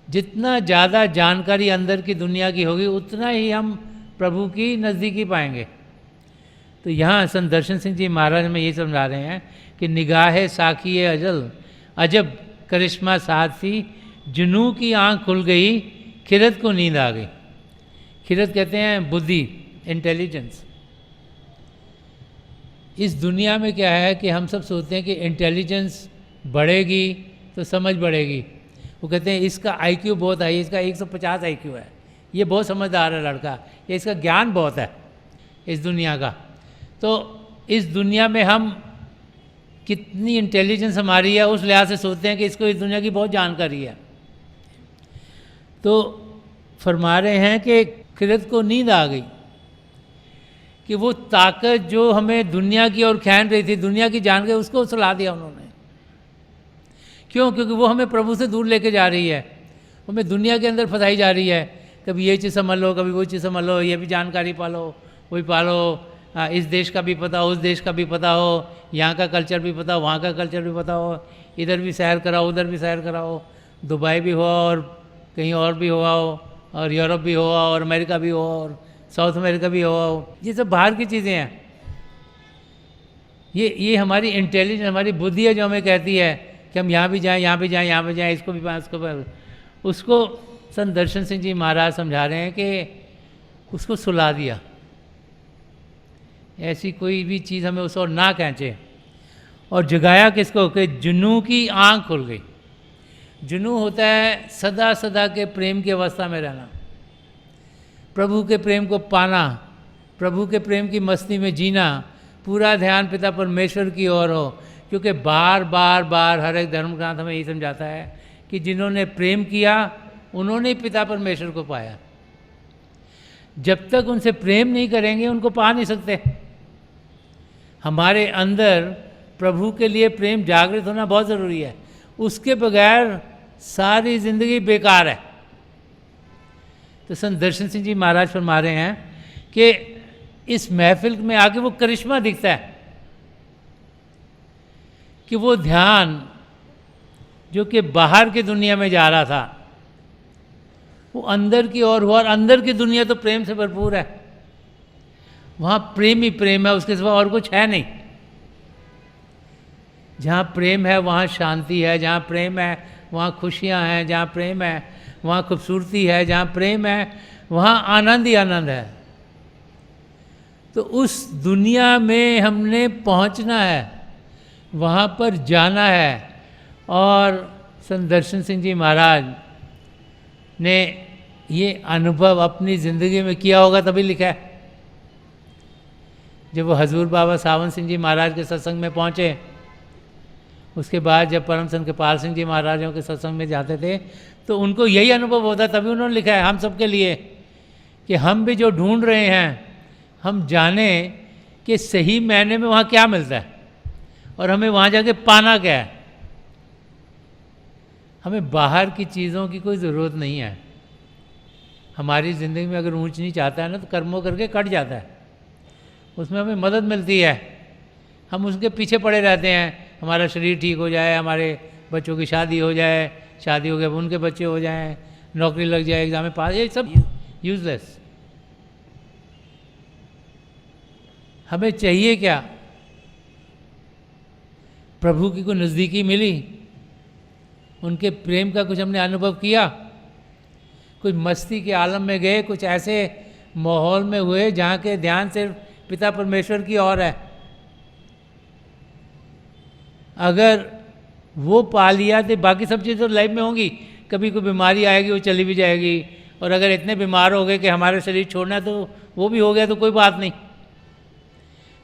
जितना ज़्यादा जानकारी अंदर की दुनिया की होगी उतना ही हम प्रभु की नज़दीकी पाएंगे। तो यहाँ संत दर्शन सिंह जी महाराज में ये समझा रहे हैं कि निगाहे साखी अजल अजब करिश्मा साथी, जुनू की आँख खुल गई, खिरत को नींद आ गई। खिरत कहते हैं बुद्धि, इंटेलिजेंस। इस दुनिया में क्या है कि हम सब सोचते हैं कि इंटेलिजेंस बढ़ेगी तो समझ बढ़ेगी। वो कहते हैं इसका आईक्यू बहुत है, इसका 150 आईक्यू है, ये बहुत समझदार है लड़का, ये इसका ज्ञान बहुत है इस दुनिया का। तो इस दुनिया में हम कितनी इंटेलिजेंस हमारी है उस लिहाज से सोचते हैं कि इसको इस दुनिया की बहुत जानकारी है। तो फरमा रहे हैं कि खिरत को नींद आ गई कि वो ताकत जो हमें दुनिया की ओर खींच रही थी, दुनिया की जान के उसको सुला दिया उन्होंने। क्यों? क्योंकि वो हमें प्रभु से दूर लेके जा रही है, हमें दुनिया के अंदर फंसाई जा रही है। कभी ये चीज़ समझ लो, कभी वो चीज़ समझ लो, ये भी जानकारी पालो, वही पालो, इस देश का भी पता हो, उस देश का भी पता हो, यहाँ का कल्चर भी पता हो, वहाँ का कल्चर भी पता हो, इधर भी सैर कराओ, उधर भी सैर कराओ, दुबई भी हुआ और कहीं और भी हुआ हो, और यूरोप भी हुआ और अमेरिका भी हुआ और साउथ अमेरिका भी हुआ हो। ये सब बाहर की चीज़ें हैं। ये हमारी इंटेलिजेंस, हमारी बुद्धि है जो हमें कहती है कि हम यहाँ भी जाएँ, यहाँ भी जाएँ, यहाँ भी जाएँ, इसको भी पाएँ, उसको पाएँ। उसको संत दर्शन सिंह जी महाराज समझा रहे हैं कि उसको सुला दिया। ऐसी कोई भी चीज़ हमें उस और ना खींचे। और जगाया किसको? कि जुनू की आँख खुल गई। जुनू होता है सदा सदा के प्रेम की अवस्था में रहना, प्रभु के प्रेम को पाना, प्रभु के प्रेम की मस्ती में जीना, पूरा ध्यान पिता परमेश्वर की ओर हो। क्योंकि बार बार बार हर एक धर्म ग्रंथ हमें यही समझाता है कि जिन्होंने प्रेम किया उन्होंने पिता परमेश्वर को पाया। जब तक उनसे प्रेम नहीं करेंगे उनको पा नहीं सकते। हमारे अंदर प्रभु के लिए प्रेम जागृत होना बहुत ज़रूरी है, उसके बगैर सारी ज़िंदगी बेकार है। तो संत दर्शन सिंह जी महाराज फरमा रहे हैं कि इस महफिल में आके वो करिश्मा दिखता है कि वो ध्यान जो कि बाहर की दुनिया में जा रहा था वो अंदर की ओर हुआ, और अंदर की दुनिया तो प्रेम से भरपूर है। वहाँ प्रेम ही प्रेम है, उसके सिवा और कुछ है नहीं। जहाँ प्रेम है वहाँ शांति है, जहाँ प्रेम है वहाँ खुशियाँ हैं, जहाँ प्रेम है वहाँ खूबसूरती है, जहाँ प्रेम है वहाँ आनंद ही आनंद है। तो उस दुनिया में हमने पहुँचना है, वहाँ पर जाना है। और संत दर्शन सिंह जी महाराज ने ये अनुभव अपनी ज़िंदगी में किया होगा तभी लिखा है। जब वो हजूर बाबा सावन सिंह जी महाराज के सत्संग में पहुँचे, उसके बाद जब परम संत कृपाल सिंह जी महाराजों के सत्संग में जाते थे तो उनको यही अनुभव होता, तभी उन्होंने लिखा है हम सब के लिए कि हम भी जो ढूंढ रहे हैं हम जाने कि सही मायने में वहाँ क्या मिलता है और हमें वहाँ जाके पाना क्या है। हमें बाहर की चीज़ों की कोई ज़रूरत नहीं है। हमारी ज़िंदगी में अगर ऊंच नीच आता है ना तो कर्मों करके कट जाता है, उसमें हमें मदद मिलती है। हम उसके पीछे पड़े रहते हैं, हमारा शरीर ठीक हो जाए, हमारे बच्चों की शादी हो जाए, शादी हो गए उनके बच्चे हो जाएं, नौकरी लग जाए, एग्जाम में पास, ये सब यूजलेस। हमें चाहिए क्या? प्रभु की कोई नज़दीकी मिली, उनके प्रेम का कुछ हमने अनुभव किया, कुछ मस्ती के आलम में गए, कुछ ऐसे माहौल में हुए जहाँ के ध्यान सिर्फ पिता परमेश्वर की ओर है। अगर वो पा लिया तो बाकी सब चीज़ें तो लाइफ में होंगी। कभी कोई बीमारी आएगी वो चली भी जाएगी, और अगर इतने बीमार हो गए कि हमारे शरीर छोड़ना है तो वो भी हो गया तो कोई बात नहीं।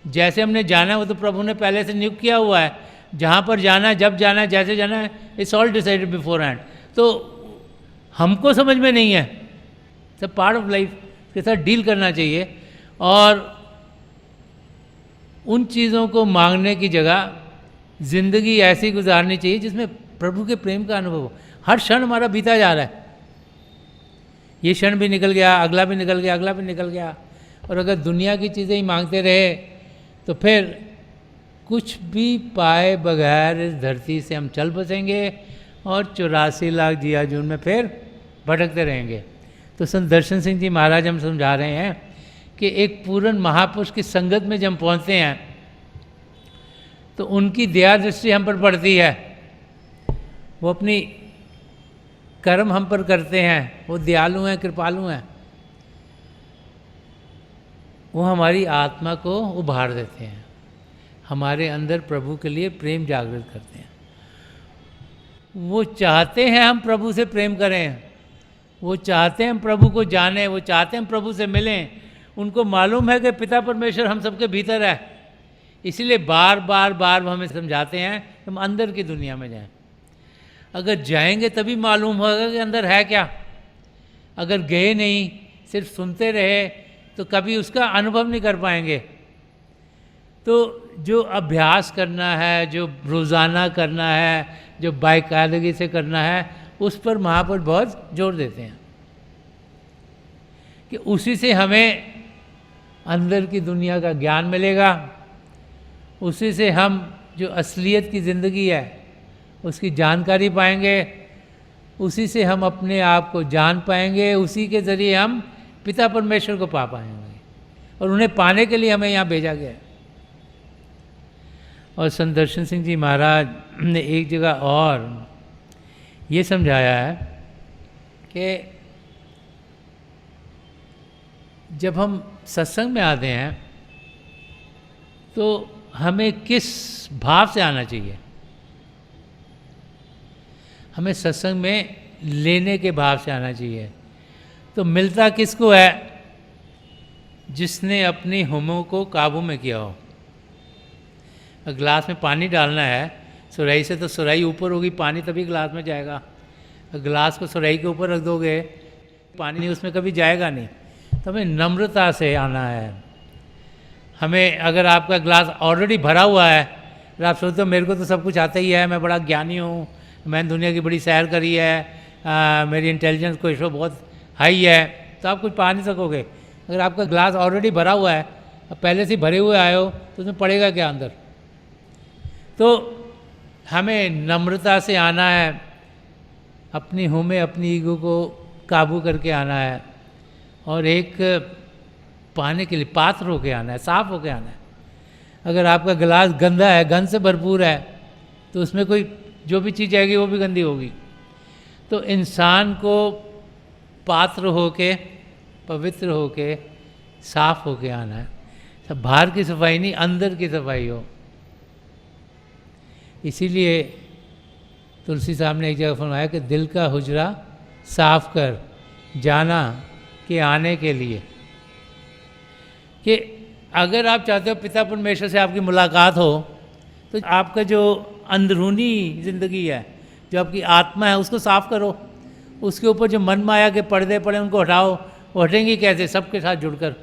जैसे हमने जाना है वो तो प्रभु ने पहले से नियुक्त किया हुआ है, जहाँ पर जाना है, जब जाना है, जैसे जाना है, it's all decided before hand. तो हमको समझ में नहीं है, सब पार्ट ऑफ लाइफ के साथ डील करना चाहिए। और उन चीज़ों को मांगने की जगह ज़िंदगी ऐसी गुजारनी चाहिए जिसमें प्रभु के प्रेम का अनुभव हो। हर क्षण हमारा बीता जा रहा है, ये क्षण भी निकल गया, अगला भी निकल गया, अगला भी निकल गया। और अगर दुनिया की चीज़ें ही मांगते रहे तो फिर कुछ भी पाए बगैर इस धरती से हम चल बसेंगे और 84 लाख जिया जून में फिर भटकते रहेंगे। तो संत दर्शन सिंह जी महाराज हम समझा रहे हैं कि एक पूर्ण महापुरुष की संगत में जब हम पहुँचते हैं तो उनकी दया दृष्टि हम पर पड़ती है, वो अपनी कर्म हम पर करते हैं, वो दयालु हैं, कृपालु हैं, वो हमारी आत्मा को उभार देते हैं, हमारे अंदर प्रभु के लिए प्रेम जागृत करते हैं। वो चाहते हैं हम प्रभु से प्रेम करें, वो चाहते हैं हम प्रभु को जानें, वो चाहते हैं हम प्रभु से मिलें। उनको मालूम है कि पिता परमेश्वर हम सबके भीतर है, इसीलिए बार बार वो हमें समझाते हैं कि हम अंदर की दुनिया में जाएं। अगर जाएंगे तभी मालूम होगा कि अंदर है क्या। अगर गए नहीं, सिर्फ सुनते रहे, तो कभी उसका अनुभव नहीं कर पाएंगे। तो जो अभ्यास करना है, जो रोज़ाना करना है, जो बाकायदगी से करना है, उस पर महापुरुष बहुत जोर देते हैं कि उसी से हमें अंदर की दुनिया का ज्ञान मिलेगा, उसी से हम जो असलियत की ज़िंदगी है उसकी जानकारी पाएंगे, उसी से हम अपने आप को जान पाएंगे, उसी के ज़रिए हम पिता परमेश्वर को पा पाएंगे, और उन्हें पाने के लिए हमें यहाँ भेजा गया है। और संत दर्शन सिंह जी महाराज ने एक जगह और ये समझाया है कि जब हम सत्संग में आते हैं तो हमें किस भाव से आना चाहिए। हमें सत्संग में लेने के भाव से आना चाहिए। तो मिलता किसको है? जिसने अपनी हुमों को काबू में किया हो। गिलास में पानी डालना है सुराही से, तो सुराही ऊपर होगी, पानी तभी गिलास में जाएगा। गिलास को सुराही के ऊपर रख दोगे, पानी उसमें कभी जाएगा नहीं। तो हमें नम्रता से आना है। हमें, अगर आपका गिलास ऑलरेडी भरा हुआ है और आप सोचते हो मेरे को तो सब कुछ आता ही है, मैं बड़ा ज्ञानी हूँ, मैंने दुनिया की बड़ी सैर करी है, मेरी इंटेलिजेंस कोई बहुत हाई है, तो आप कुछ पा नहीं सकोगे। अगर आपका गिलास ऑलरेडी भरा हुआ है, अब पहले से भरे हुए आए हो, तो उसमें पड़ेगा क्या अंदर। तो हमें नम्रता से आना है, अपनी हुमें, अपनी ईगो को काबू करके आना है, और एक पाने के लिए पात्र होके आना है, साफ होके आना है। अगर आपका गिलास गंदा है, गंद से भरपूर है, तो उसमें कोई जो भी चीज़ आएगी वो भी गंदी होगी। तो इंसान को पात्र होके, पवित्र होके, साफ होके आना है। सब बाहर की सफाई नहीं, अंदर की सफाई हो। इसीलिए तुलसी साहब ने एक जगह फरमाया कि दिल का हुजरा साफ कर, जाना कि आने के लिए। कि अगर आप चाहते हो पिता परमेश्वर से आपकी मुलाकात हो, तो आपका जो अंदरूनी ज़िंदगी है, जो आपकी आत्मा है, उसको साफ करो। उसके ऊपर जो मन माया के पर्दे पड़े उनको हटाओ। वो हटेंगी कैसे? सबके साथ जुड़कर।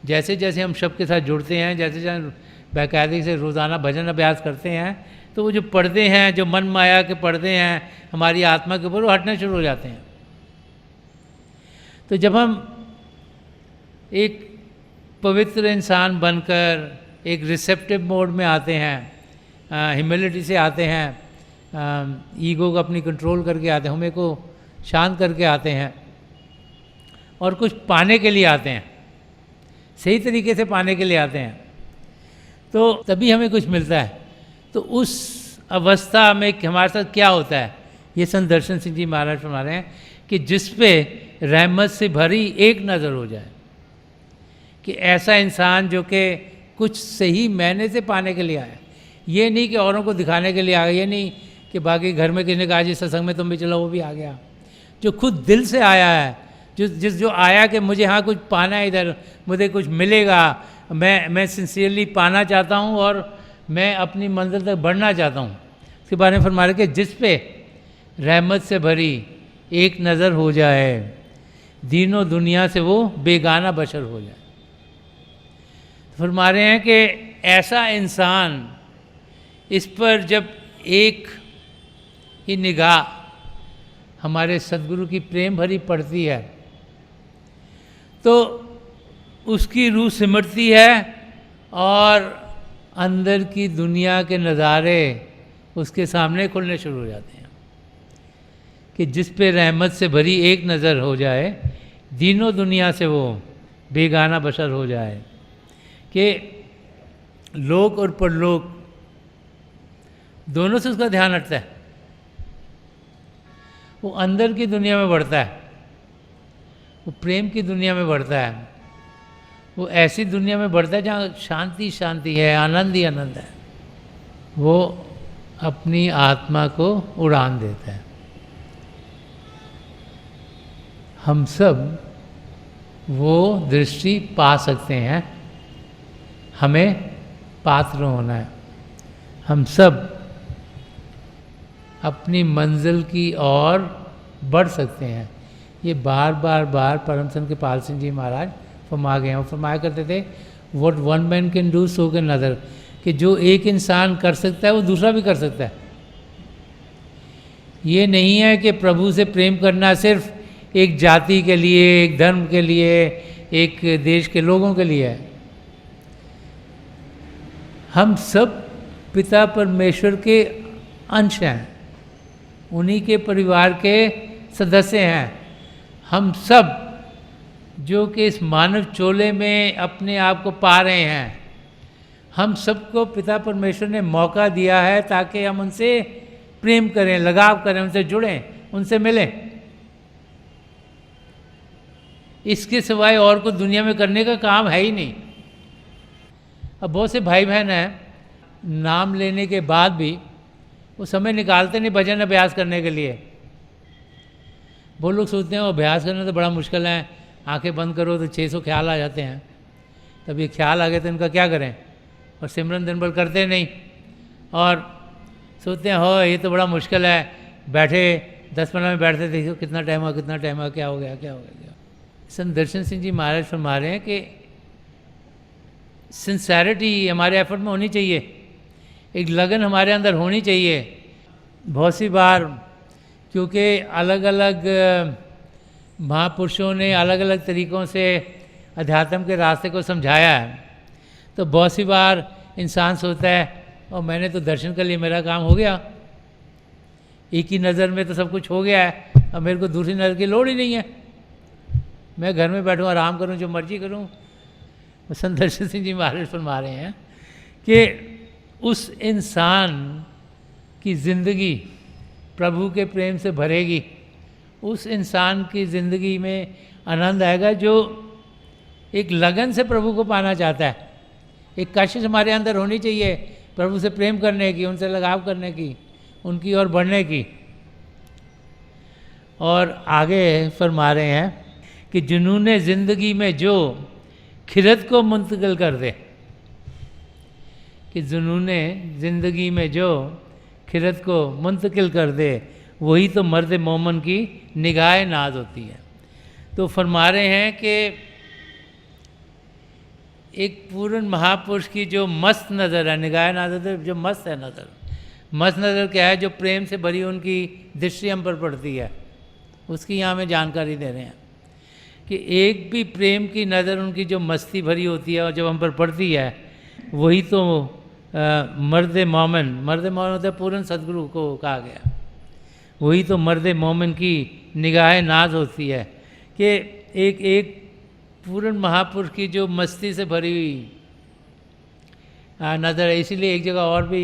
जैसे जैसे हम सबके साथ जुड़ते हैं, जैसे जैसे बाकायदगी से रोज़ाना भजन अभ्यास करते हैं, तो वो जो पर्दे हैं, जो मन माया के पर्दे हैं हमारी आत्मा के ऊपर, वो हटने शुरू हो जाते हैं। तो जब हम एक पवित्र इंसान बनकर एक रिसेप्टिव मोड में आते हैं, ह्यूमिलिटी से आते हैं, ईगो को अपनी कंट्रोल करके आते हैं, हमें को शांत करके आते हैं, और कुछ पाने के लिए आते हैं, सही तरीके से पाने के लिए आते हैं, तो तभी हमें कुछ मिलता है। तो उस अवस्था में हमारे साथ क्या होता है, ये संत दर्शन सिंह जी महाराज फरमा रहे हैं कि जिस पे रहमत से भरी एक नज़र हो जाए। कि ऐसा इंसान जो कि कुछ सही मैंने से पाने के लिए आया, ये नहीं कि औरों को दिखाने के लिए आ गया, ये नहीं कि बाकी घर में किसी ने कहा जी सत्संग में तुम भी चलो, वो भी आ गया। जो खुद दिल से आया है, जो आया कि मुझे हाँ कुछ पाना है, इधर मुझे कुछ मिलेगा, मैं सिंसियरली पाना चाहता हूँ और मैं अपनी मंजिल तक बढ़ना चाहता हूँ। इसके बारे में फरमा रहे कि जिस पे रहमत से भरी एक नज़र हो जाए, दीनों दुनिया से वो बेगाना बशर हो जाए। फरमा रहे हैं कि ऐसा इंसान, इस पर जब एक ही निगाह हमारे सद्गुरु की प्रेम भरी पड़ती है, तो उसकी रूह सिमटती है और अंदर की दुनिया के नज़ारे उसके सामने खुलने शुरू हो जाते हैं। कि जिस पे रहमत से भरी एक नज़र हो जाए, दीनों दुनिया से वो बेगाना बशर हो जाए, कि लोक और परलोक दोनों से उसका ध्यान हटता है। वो अंदर की दुनिया में बढ़ता है, वो प्रेम की दुनिया में बढ़ता है, वो ऐसी दुनिया में बढ़ता है जहाँ शांति शांति है, आनंद ही आनंद है। वो अपनी आत्मा को उड़ान देता है। हम सब वो दृष्टि पा सकते हैं, हमें पात्र होना है। हम सब अपनी मंजिल की ओर बढ़ सकते हैं। ये बार बार परम संत कृपाल सिंह जी महाराज फरमा गए हैं। वो फरमाया करते थे, what one man can do so can other, कि जो एक इंसान कर सकता है वो दूसरा भी कर सकता है। ये नहीं है कि प्रभु से प्रेम करना सिर्फ एक जाति के लिए, एक धर्म के लिए, एक देश के लोगों के लिए है। हम सब पिता परमेश्वर के अंश हैं, उन्हीं के परिवार के सदस्य हैं। हम सब जो कि इस मानव चोले में अपने आप को पा रहे हैं, हम सबको पिता परमेश्वर ने मौका दिया है ताकि हम उनसे प्रेम करें, लगाव करें, उनसे जुड़ें, उनसे मिलें। इसके सिवाय और कुछ दुनिया में करने का काम है ही नहीं। अब बहुत से भाई बहन हैं, नाम लेने के बाद भी वो समय निकालते नहीं भजन अभ्यास करने के लिए। वो लोग सोचते हैं वो अभ्यास करना तो बड़ा मुश्किल है, आंखें बंद करो तो 600 ख्याल आ जाते हैं। तब ये ख्याल आ गए तो इनका क्या करें, और सिमरन दिन भर करते नहीं और सोचते हैं हो ये तो बड़ा मुश्किल है, बैठे 10-15 में बैठते देखो कितना टाइम हुआ, कितना टाइम हुआ, क्या हो गया, क्या हो गया। संत दर्शन सिंह जी महाराज फरमा रहे हैं कि सिंसेरिटी हमारे एफर्ट में होनी चाहिए, एक लगन हमारे अंदर होनी चाहिए। बहुत सी बार क्योंकि अलग अलग महापुरुषों ने अलग अलग तरीक़ों से अध्यात्म के रास्ते को समझाया है, तो बहुत सी बार इंसान सोचता है और मैंने तो दर्शन कर लिया, मेरा काम हो गया, एक ही नज़र में तो सब कुछ हो गया है, अब मेरे को दूसरी नज़र की लोड़ ही नहीं है, मैं घर में बैठूँ आराम करूँ जो मर्जी करूँ। संत दर्शन सिंह जी महाराज फरमा रहे हैं कि उस इंसान की ज़िंदगी प्रभु के प्रेम से भरेगी, उस इंसान की ज़िंदगी में आनंद आएगा जो एक लगन से प्रभु को पाना चाहता है। एक कशिश हमारे अंदर होनी चाहिए प्रभु से प्रेम करने की, उनसे लगाव करने की, उनकी ओर बढ़ने की। और आगे फरमा रहे हैं कि जुनून ज़िंदगी में जो खिरत को मुंतकिल कर दे, कि जुनून ज़िंदगी में जो खिरत को मुंतकिल कर दे वही तो मर्द मोमन की निगाह नाज होती है। तो फरमा रहे हैं कि एक पूर्ण महापुरुष की जो मस्त नज़र है, निगाह नाज होती है, जो मस्त है नज़र, मस्त नज़र क्या है, जो प्रेम से भरी उनकी दृष्टि हम पर पड़ती है, उसकी यहाँ हमें जानकारी दे रहे हैं कि एक भी प्रेम की नज़र उनकी जो मस्ती भरी होती है और जब हम पर पड़ती है वही तो मर्द मोमिन, मर्द मोमिन होता है पूर्ण सदगुरु को कहा गया, वही तो मर्द मोमिन की निगाह नाज होती है। कि एक पूर्ण महापुरुष की जो मस्ती से भरी हुई नज़र है। इसीलिए एक जगह और भी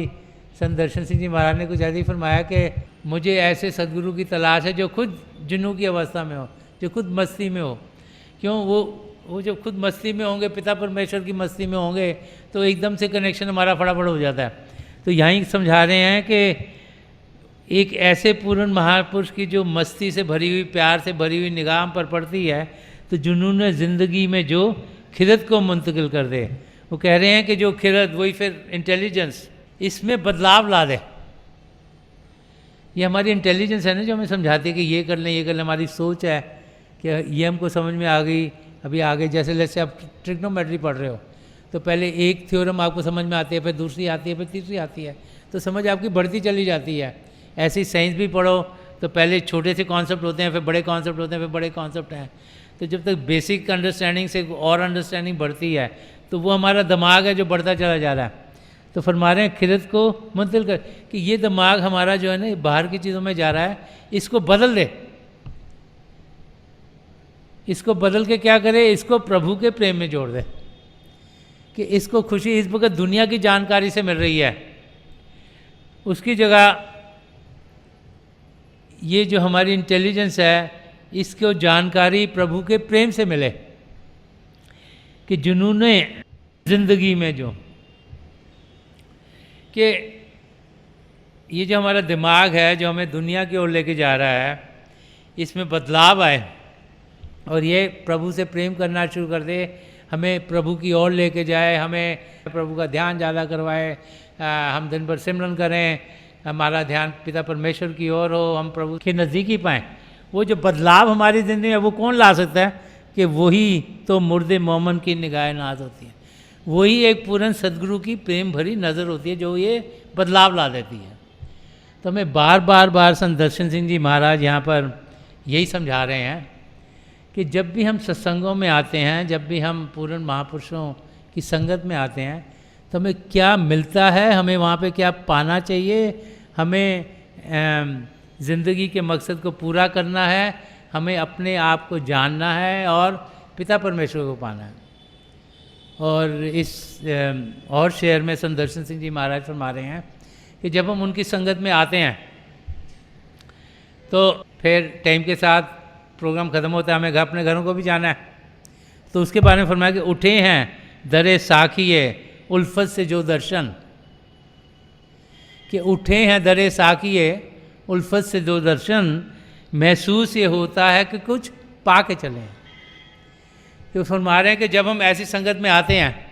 संत दर्शन सिंह जी महाराज ने कुछ ऐसे ही फरमाया कि मुझे ऐसे सदगुरु की तलाश है जो खुद जुनू की अवस्था में हो, जो खुद मस्ती में हो। क्यों, वो जब खुद मस्ती में होंगे, पिता परमेश्वर की मस्ती में होंगे, तो एकदम से कनेक्शन हमारा फटाफट हो जाता है। तो यहीं समझा रहे हैं कि एक ऐसे पूर्ण महापुरुष की जो मस्ती से भरी हुई, प्यार से भरी हुई निगाह पर पड़ती है, तो जुनून ज़िंदगी में जो खिरत को मुंतकिल कर दे। वो कह रहे हैं कि जो खिरत, वही फिर इंटेलिजेंस, इसमें बदलाव ला दे। ये हमारी इंटेलिजेंस है ना, जो हमें समझाती है कि ये कर लें, ये कर लें। हमारी सोच है कि ये हमको समझ में आ गई। अभी आगे जैसे जैसे आप ट्रिग्नोमेट्री पढ़ रहे हो तो पहले एक थ्योरम आपको समझ में आती है, फिर दूसरी आती है, फिर तीसरी आती है, तो समझ आपकी बढ़ती चली जाती है। ऐसी साइंस भी पढ़ो तो पहले छोटे से कॉन्सेप्ट होते हैं, फिर बड़े कॉन्सेप्ट होते हैं, फिर बड़े कॉन्सेप्ट हैं। तो जब तक बेसिक अंडरस्टैंडिंग से और अंडरस्टैंडिंग बढ़ती है तो वो हमारा दिमाग है जो बढ़ता चला जा रहा है। तो फरमा रहे हैं खिरत को मुंतकिल कर कि ये दिमाग हमारा जो है ना बाहर की चीज़ों में जा रहा है, इसको बदल दे। इसको बदल के क्या करे, इसको प्रभु के प्रेम में जोड़ दे कि इसको खुशी इस वक्त दुनिया की जानकारी से मिल रही है, उसकी जगह ये जो हमारी इंटेलिजेंस है इसको जानकारी प्रभु के प्रेम से मिले कि जुनूने ज़िंदगी में जो कि ये जो हमारा दिमाग है जो हमें दुनिया की ओर लेके जा रहा है, इसमें बदलाव आए और ये प्रभु से प्रेम करना शुरू कर दे, हमें प्रभु की ओर लेके जाए, हमें प्रभु का ध्यान ज़्यादा करवाए, हम दिन भर सिमरन करें, हमारा ध्यान पिता परमेश्वर की ओर हो, हम प्रभु के नज़दीकी पाएँ। वो जो बदलाव हमारी ज़िंदगी में वो कौन ला सकता है कि वही तो मुर्दे मोमन की निगाह नाज होती है, वही एक पूर्ण सदगुरु की प्रेम भरी नज़र होती है जो ये बदलाव ला देती है। तो हमें बार संत दर्शन सिंह जी महाराज यहाँ पर यही समझा रहे हैं कि जब भी हम सत्संगों में आते हैं, जब भी हम पूर्ण महापुरुषों की संगत में आते हैं तो हमें क्या मिलता है, हमें वहाँ पे क्या पाना चाहिए, हमें ज़िंदगी के मकसद को पूरा करना है, हमें अपने आप को जानना है और पिता परमेश्वर को पाना है। और इस और शेर में संत दर्शन सिंह जी महाराज फरमा रहे हैं कि जब हम उनकी संगत में आते हैं तो फिर टाइम के साथ प्रोग्राम ख़त्म होता है, हमें अपने घरों को भी जाना है, तो उसके बारे में फरमाया कि उठे हैं दरे साखिए उल्फत से जो दर्शन, कि उठे हैं दरे साखिए उल्फत से जो दर्शन, महसूस ये होता है कि कुछ पा के चले। तो फरमा रहे हैं कि जब हम ऐसी संगत में आते हैं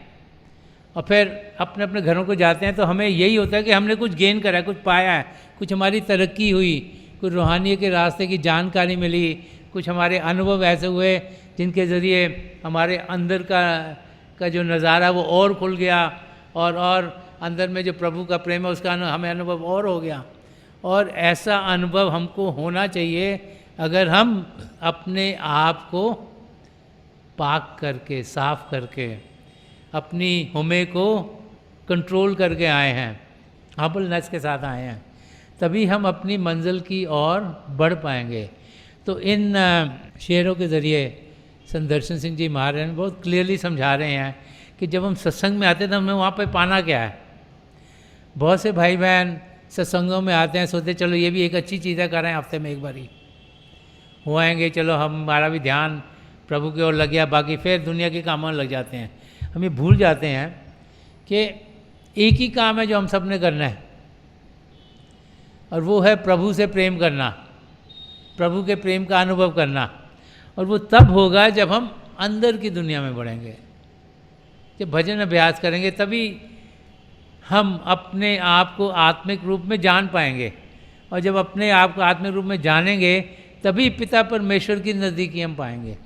और फिर अपने अपने घरों को जाते हैं तो हमें यही होता है कि हमने कुछ गेन करा है, कुछ पाया है, कुछ हमारी तरक्की हुई, कुछ रूहानियत के रास्ते की जानकारी मिली, कुछ हमारे अनुभव ऐसे हुए जिनके ज़रिए हमारे अंदर का जो नज़ारा वो और खुल गया और अंदर में जो प्रभु का प्रेम है उसका हमें अनुभव और हो गया। और ऐसा अनुभव हमको होना चाहिए अगर हम अपने आप को पाक करके, साफ करके, अपनी हुमे को कंट्रोल करके आए हैं, हम्बलनेस के साथ आए हैं, तभी हम अपनी मंजिल की ओर बढ़ पाएंगे। तो इन शेरों के ज़रिए संत दर्शन सिंह जी महाराज बहुत क्लियरली समझा रहे हैं कि जब हम सत्संग में आते हैं तो हमें वहाँ पे पाना क्या है। बहुत से भाई बहन सत्संगों में आते हैं, सोचते चलो ये भी एक अच्छी चीज़ है, कर रहे हैं हफ्ते में एक बार ही हो आएंगे, चलो हमारा भी ध्यान प्रभु की ओर लग गया, बाकी फिर दुनिया के कामों में लग जाते हैं। हम ये भूल जाते हैं कि एक ही काम है जो हम सब ने करना है और वो है प्रभु से प्रेम करना, प्रभु के प्रेम का अनुभव करना। और वो तब होगा जब हम अंदर की दुनिया में बढ़ेंगे, जब भजन अभ्यास करेंगे, तभी हम अपने आप को आत्मिक रूप में जान पाएंगे। और जब अपने आप को आत्मिक रूप में जानेंगे तभी पिता परमेश्वर की नज़दीकी हम पाएंगे।